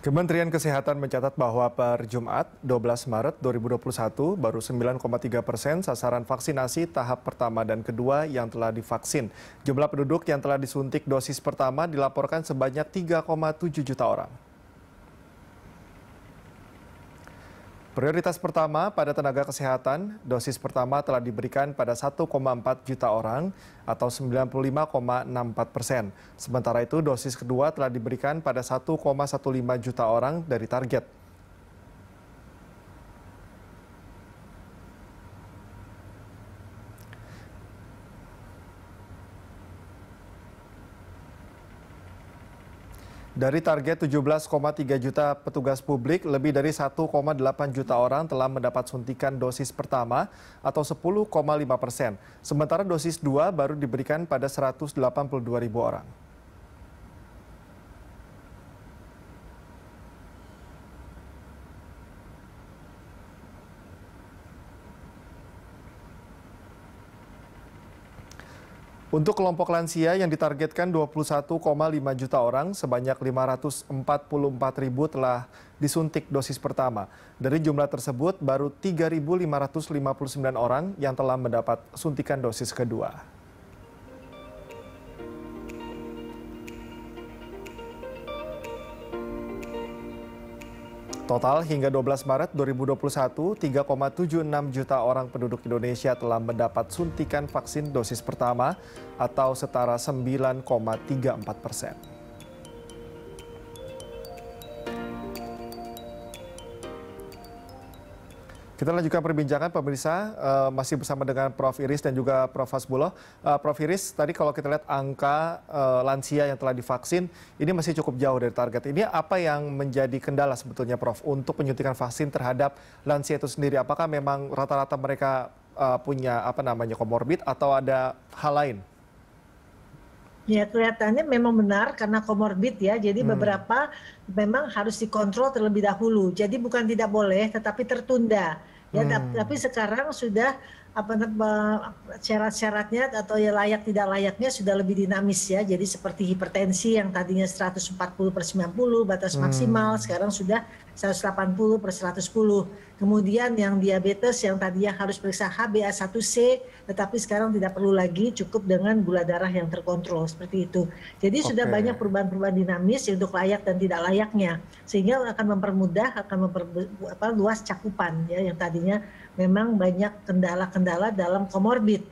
Kementerian Kesehatan mencatat bahwa per Jumat 12 Maret 2021 baru 9,3% sasaran vaksinasi tahap pertama dan kedua yang telah divaksin. Jumlah penduduk yang telah disuntik dosis pertama dilaporkan sebanyak 3,7 juta orang. Prioritas pertama pada tenaga kesehatan, dosis pertama telah diberikan pada 1,4 juta orang atau 95,64%. Sementara itu dosis kedua telah diberikan pada 1,15 juta orang dari target. Dari target 17,3 juta petugas publik, lebih dari 1,8 juta orang telah mendapat suntikan dosis pertama atau 10,5%. Sementara dosis 2 baru diberikan pada 182.000 orang. Untuk kelompok lansia yang ditargetkan 21,5 juta orang, sebanyak 544.000 telah disuntik dosis pertama. Dari jumlah tersebut, baru 3.559 orang yang telah mendapat suntikan dosis kedua. Total hingga 12 Maret 2021, 3,76 juta orang penduduk Indonesia telah mendapat suntikan vaksin dosis pertama atau setara 9,34%. Kita lanjutkan perbincangan pemirsa, masih bersama dengan Prof. Iris dan juga Prof. Hasbuloh. Prof. Iris, tadi kalau kita lihat angka lansia yang telah divaksin, ini masih cukup jauh dari target. Ini apa yang menjadi kendala sebetulnya, Prof, untuk penyuntikan vaksin terhadap lansia itu sendiri? Apakah memang rata-rata mereka punya komorbid atau ada hal lain? Ya, kelihatannya memang benar karena komorbid ya. Jadi beberapa memang harus dikontrol terlebih dahulu. Jadi bukan tidak boleh, tetapi tertunda. Ya, tapi sekarang sudah syarat-syaratnya atau ya layak tidak layaknya sudah lebih dinamis ya. Jadi seperti hipertensi yang tadinya 140/90 batas maksimal, sekarang sudah 180/110. Kemudian yang diabetes yang tadinya harus periksa HbA1c, tetapi sekarang tidak perlu lagi, cukup dengan gula darah yang terkontrol seperti itu. Jadi sudah banyak perubahan-perubahan dinamis untuk layak dan tidak layaknya, sehingga akan mempermudah, akan luas cakupan ya yang tadinya memang banyak kendala-kendala dalam komorbid.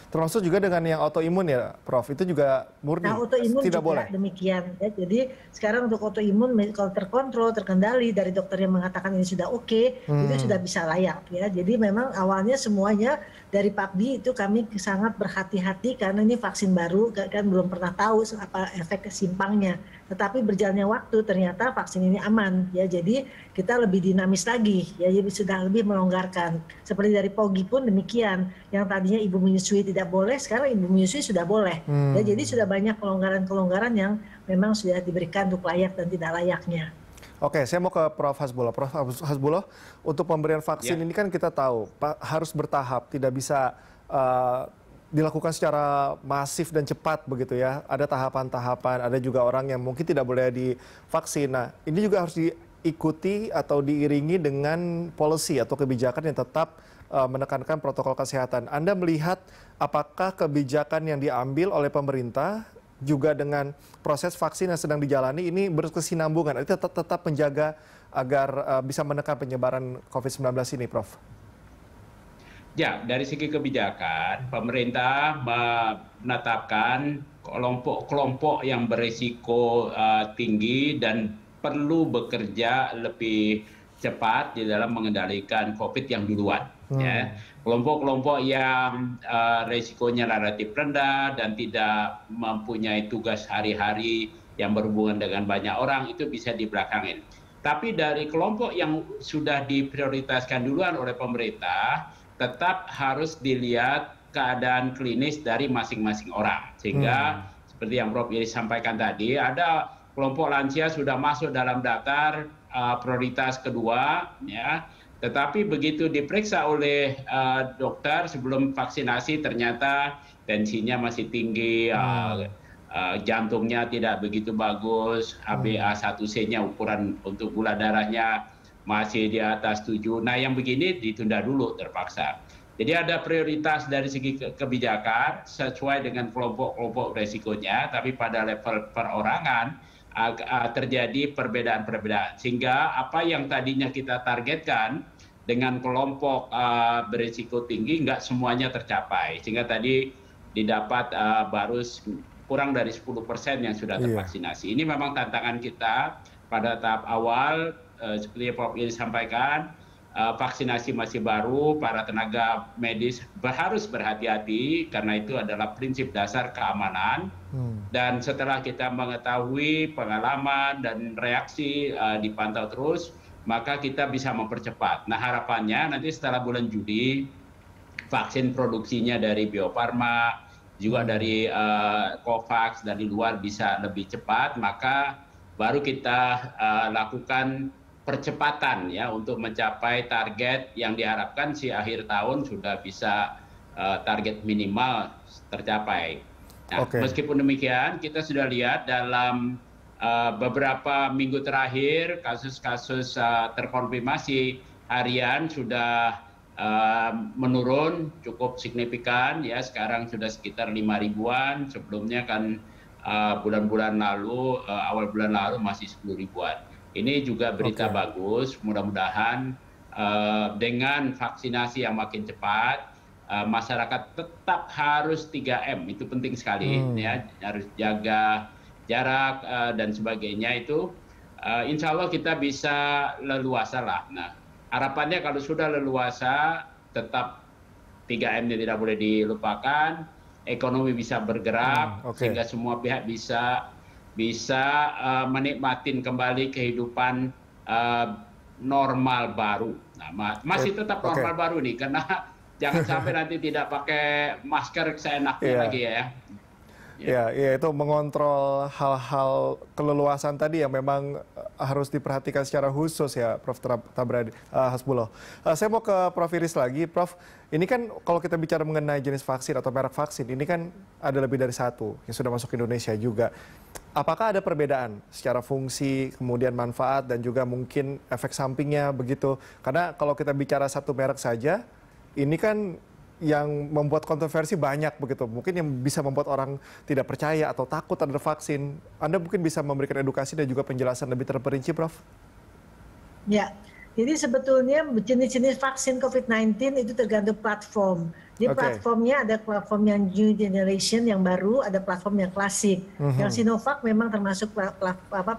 Termasuk juga dengan yang autoimun ya, Prof. Itu juga murni, nah, autoimun tidak juga boleh. Demikian ya. Jadi sekarang untuk autoimun kalau terkontrol, terkendali dari dokter yang mengatakan ini sudah oke, itu sudah bisa layak ya. Jadi memang awalnya semuanya dari PAPDI itu kami sangat berhati-hati karena ini vaksin baru, kan belum pernah tahu apa efek simpangnya. Tetapi berjalannya waktu ternyata vaksin ini aman ya. Jadi kita lebih dinamis lagi ya, jadi sudah lebih melonggarkan. Seperti dari POGI pun demikian, yang tadinya ibu menyusui tidak boleh, sekarang ibu menyusui sudah boleh. Ya, jadi sudah banyak kelonggaran-kelonggaran yang memang sudah diberikan untuk layak dan tidak layaknya. Oke, saya mau ke Prof. Hasbuloh. Prof. Hasbuloh, untuk pemberian vaksin ini kan kita tahu harus bertahap, tidak bisa dilakukan secara masif dan cepat begitu ya. Ada tahapan-tahapan, ada juga orang yang mungkin tidak boleh divaksin. Nah, ini juga harus diikuti atau diiringi dengan policy atau kebijakan yang tetap menekankan protokol kesehatan. Anda melihat apakah kebijakan yang diambil oleh pemerintah juga dengan proses vaksin yang sedang dijalani ini berkesinambungan, itu tetap menjaga agar bisa menekan penyebaran COVID-19 ini, Prof? Ya, dari segi kebijakan, pemerintah menetapkan kelompok-kelompok yang berisiko tinggi dan perlu bekerja lebih cepat di dalam mengendalikan COVID yang duluan. Ya. Kelompok-kelompok yang risikonya relatif rendah dan tidak mempunyai tugas hari-hari yang berhubungan dengan banyak orang itu bisa dibelakangin. Tapi dari kelompok yang sudah diprioritaskan duluan oleh pemerintah, tetap harus dilihat keadaan klinis dari masing-masing orang. Sehingga seperti yang Prof. Iris sampaikan tadi, ada kelompok lansia sudah masuk dalam daftar prioritas kedua, ya. Tetapi begitu diperiksa oleh dokter sebelum vaksinasi ternyata tensinya masih tinggi, jantungnya tidak begitu bagus, HbA1c-nya ukuran untuk gula darahnya masih di atas 7. Nah, yang begini ditunda dulu terpaksa. Jadi ada prioritas dari segi kebijakan sesuai dengan kelompok-kelompok resikonya, tapi pada level perorangan terjadi perbedaan-perbedaan. Sehingga apa yang tadinya kita targetkan dengan kelompok berisiko tinggi nggak semuanya tercapai. Sehingga tadi didapat baru kurang dari 10% yang sudah tervaksinasi. Ini memang tantangan kita pada tahap awal, seperti yang Prof. Ili sampaikan, vaksinasi masih baru, para tenaga medis harus berhati-hati karena itu adalah prinsip dasar keamanan. Dan setelah kita mengetahui pengalaman dan reaksi dipantau terus, maka kita bisa mempercepat. Nah, harapannya nanti setelah bulan Juli, vaksin produksinya dari Bio Farma, juga dari COVAX dari luar bisa lebih cepat, maka baru kita lakukan percepatan ya untuk mencapai target yang diharapkan si akhir tahun sudah bisa target minimal tercapai. Nah, meskipun demikian kita sudah lihat dalam beberapa minggu terakhir kasus-kasus terkonfirmasi harian sudah menurun cukup signifikan ya, sekarang sudah sekitar 5.000-an, sebelumnya kan bulan-bulan lalu, awal bulan lalu masih 10.000-an. Ini juga berita bagus, mudah-mudahan dengan vaksinasi yang makin cepat, masyarakat tetap harus 3M, itu penting sekali ya, harus jaga jarak dan sebagainya itu, insya Allah kita bisa leluasa lah. Nah, harapannya kalau sudah leluasa, tetap 3M-nya tidak boleh dilupakan, ekonomi bisa bergerak, sehingga semua pihak bisa menikmatin kembali kehidupan normal baru. Nah, masih tetap normal baru nih, karena jangan sampai nanti tidak pakai masker seenaknya lagi ya. Ya, itu mengontrol hal-hal keleluasan tadi yang memang harus diperhatikan secara khusus ya, Prof. Hasbullah. Saya mau ke Prof. Iris lagi. Prof, ini kan kalau kita bicara mengenai jenis vaksin atau merek vaksin, ini kan ada lebih dari satu yang sudah masuk ke Indonesia juga. Apakah ada perbedaan secara fungsi, kemudian manfaat, dan juga mungkin efek sampingnya begitu? Karena kalau kita bicara satu merek saja, ini kan yang membuat kontroversi banyak begitu. Mungkin yang bisa membuat orang tidak percaya atau takut terhadap vaksin. Anda mungkin bisa memberikan edukasi dan juga penjelasan lebih terperinci, Prof? Ya, jadi sebetulnya jenis-jenis vaksin COVID-19 itu tergantung platform. Di platformnya ada platform yang new generation yang baru, ada platform yang klasik. Yang Sinovac memang termasuk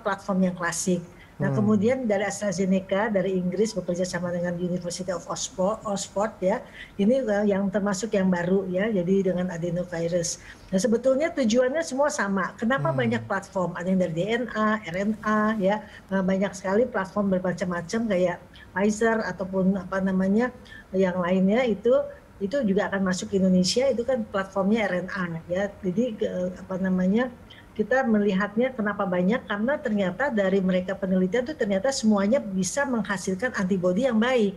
platform yang klasik. Nah, kemudian dari AstraZeneca dari Inggris bekerja sama dengan University of Oxford ya. Ini yang termasuk yang baru ya, jadi dengan adenovirus. Nah, sebetulnya tujuannya semua sama. Kenapa banyak platform? Ada yang dari DNA, RNA ya. Banyak sekali platform bermacam-macam kayak Pfizer ataupun yang lainnya itu juga akan masuk ke Indonesia, itu kan platformnya RNA ya. Jadi kita melihatnya kenapa banyak, karena ternyata dari mereka penelitian itu ternyata semuanya bisa menghasilkan antibodi yang baik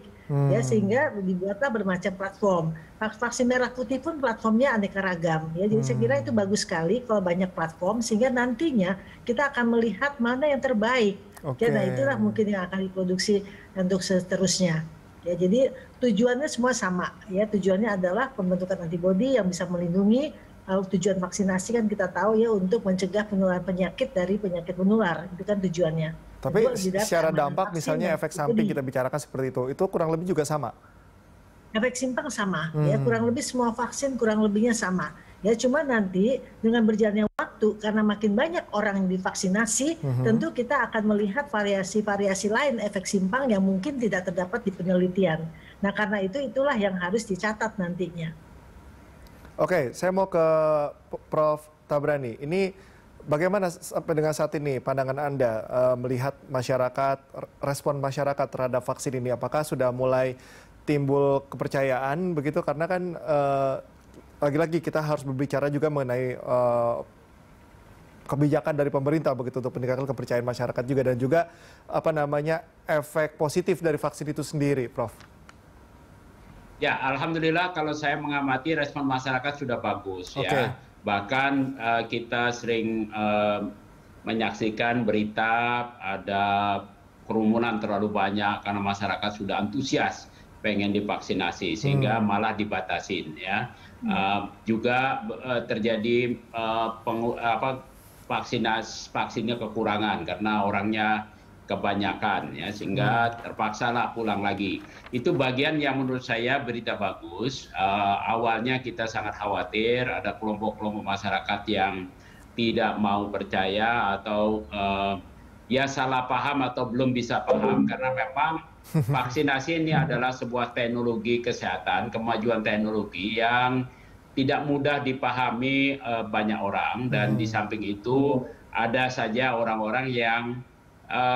ya, sehingga dibuatlah bermacam platform. Vaksin merah putih pun platformnya aneka ragam ya, jadi saya kira itu bagus sekali kalau banyak platform, sehingga nantinya kita akan melihat mana yang terbaik. Ya, nah itulah mungkin yang akan diproduksi untuk seterusnya. Ya, jadi tujuannya semua sama ya, tujuannya adalah pembentukan antibodi yang bisa melindungi. Tujuan vaksinasi kan kita tahu ya, untuk mencegah penularan penyakit dari penyakit menular, itu kan tujuannya. Tapi secara dampak misalnya efek samping kita bicarakan seperti itu kurang lebih juga sama? Efek samping sama, ya kurang lebih semua vaksin kurang lebihnya sama. Ya cuma nanti dengan berjalannya waktu, karena makin banyak orang yang divaksinasi, tentu kita akan melihat variasi-variasi lain efek simpang yang mungkin tidak terdapat di penelitian. Nah karena itulah yang harus dicatat nantinya. Oke, saya mau ke Prof. Tabrani. Ini bagaimana sampai dengan saat ini pandangan Anda melihat masyarakat, respon masyarakat terhadap vaksin ini? Apakah sudah mulai timbul kepercayaan begitu? Karena kan lagi-lagi kita harus berbicara juga mengenai kebijakan dari pemerintah begitu untuk meningkatkan kepercayaan masyarakat juga, dan juga efek positif dari vaksin itu sendiri, Prof. Ya, alhamdulillah kalau saya mengamati respon masyarakat sudah bagus ya. Bahkan kita sering menyaksikan berita ada kerumunan terlalu banyak karena masyarakat sudah antusias pengen divaksinasi sehingga malah dibatasin ya. Juga terjadi vaksinnya kekurangan karena orangnya kebanyakan ya sehingga terpaksalah pulang lagi. Itu bagian yang menurut saya berita bagus. Awalnya kita sangat khawatir ada kelompok-kelompok masyarakat yang tidak mau percaya atau ya salah paham atau belum bisa paham karena memang vaksinasi ini adalah sebuah teknologi kesehatan, kemajuan teknologi yang tidak mudah dipahami banyak orang dan di samping itu ada saja orang-orang yang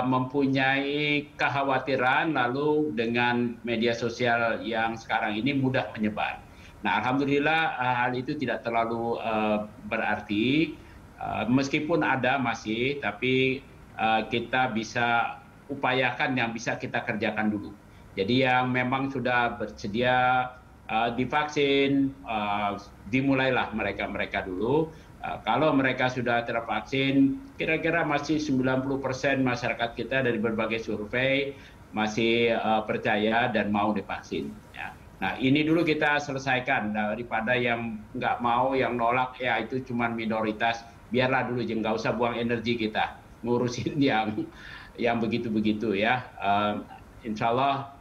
mempunyai kekhawatiran lalu dengan media sosial yang sekarang ini mudah menyebar. Nah, alhamdulillah hal itu tidak terlalu berarti meskipun ada masih tapi kita bisa upayakan yang bisa kita kerjakan dulu. Jadi yang memang sudah bersedia divaksin, dimulailah mereka dulu. Kalau mereka sudah tervaksin, kira-kira masih 90% masyarakat kita dari berbagai survei masih percaya dan mau divaksin. Ya. Nah ini dulu kita selesaikan daripada yang nggak mau, yang nolak ya itu cuma minoritas. Biarlah dulu, nggak usah buang energi kita ngurusin yang begitu-begitu ya. Insya Allah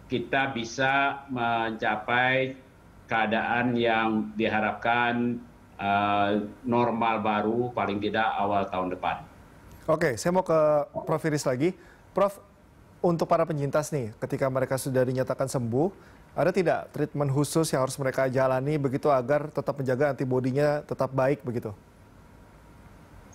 kita bisa mencapai keadaan yang diharapkan normal baru paling tidak awal tahun depan. Oke, saya mau ke Prof. Iris lagi. Prof, untuk para penyintas nih, ketika mereka sudah dinyatakan sembuh, ada tidak treatment khusus yang harus mereka jalani begitu agar tetap menjaga antibodinya tetap baik begitu?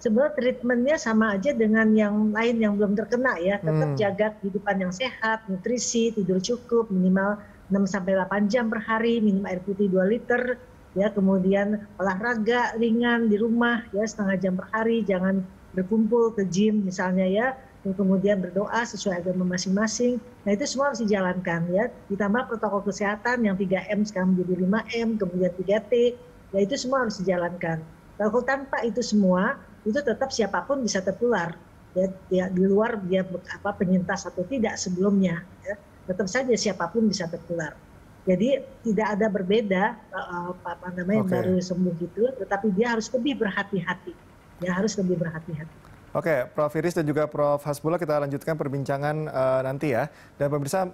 Sebenarnya treatmentnya sama aja dengan yang lain yang belum terkena ya. Tetap jaga kehidupan yang sehat, nutrisi, tidur cukup, minimal 6-8 jam per hari, minum air putih 2 liter, ya, kemudian olahraga ringan di rumah ya setengah jam per hari, jangan berkumpul ke gym misalnya ya, kemudian berdoa sesuai agama masing-masing. Nah itu semua harus dijalankan ya, ditambah protokol kesehatan yang 3M sekarang menjadi 5M, kemudian 3T, ya itu semua harus dijalankan. Kalau tanpa itu semua, itu tetap siapapun bisa tertular ya, di luar dia penyintas atau tidak sebelumnya ya, tetap saja siapapun bisa tertular. Jadi tidak ada berbeda yang baru sembuh gitu, tetapi dia harus lebih berhati-hati. Ya harus lebih berhati-hati. Oke, Prof. Iris dan juga Prof. Hasbullah, kita lanjutkan perbincangan nanti ya. Dan pemirsa,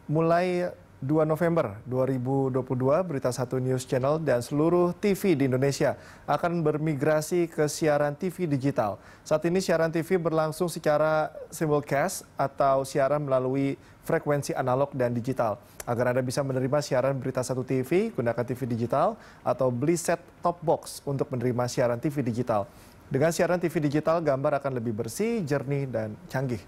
mulai 2 November 2022, Berita Satu News Channel dan seluruh TV di Indonesia akan bermigrasi ke siaran TV digital. Saat ini siaran TV berlangsung secara simulcast atau siaran melalui frekuensi analog dan digital. Agar Anda bisa menerima siaran Berita Satu TV, gunakan TV digital atau beli set top box untuk menerima siaran TV digital. Dengan siaran TV digital, gambar akan lebih bersih, jernih, dan canggih.